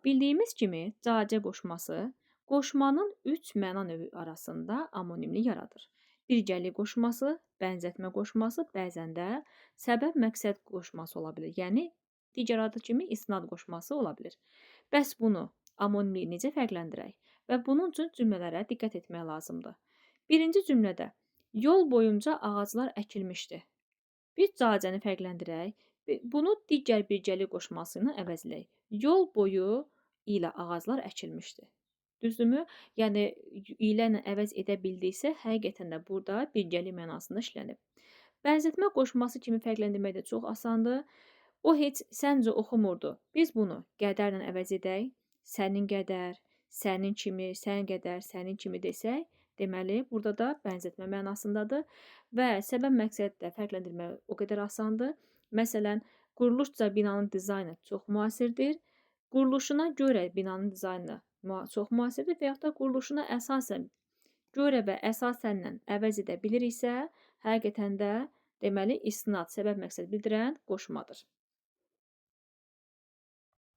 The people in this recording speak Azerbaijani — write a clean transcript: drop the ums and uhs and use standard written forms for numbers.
Bildiyimiz kimi cacə qoşması qoşmanın üç məna növü arasında amonimli yaradır. Birgəli qoşması, bənzətmə qoşması, bəzən də səbəb-məqsəd qoşması ola bilir. Yəni digər adı kimi istinad qoşması ola bilir. Bəs bunu amonimliyi necə fərqləndirək və bunun üçün cümlələrə diqqət etmək lazımdır. Birinci cümlədə yol boyunca ağaclar əkilmişdi. Biz cacəni fərqləndirək. Bunu digər birgəli qoşması ilə əvəzləyək. Yol boyu ilə ağaclar əkilmişdi. Düzdürmü? Yəni ilə əvəz edə bildiksə, həqiqətən də burada birgəli mənasında işlənib. Bənzətmə qoşması kimi fərqləndirmək də çox asandır. O heç səncə oxumurdu. Biz bunu qədərlə əvəz edək. Sənin qədər, sənin kimi, sən qədər, sənin kimi desək, deməli, burada da bənzətmə mənasındadır və səbəb-məqsəd də fərqləndirmək o qədər asandır. Məsələn, quruluşca binanın dizaynı çox müasirdir. Quruluşuna görə binanın dizaynı çox müasirdir və yaxud da quruluşuna əsasən, görə və əsasənlə əvəz edə biliriksə, həqiqətən də deməli, istinad, səbəb-məqsəd bildirən qoşmadır.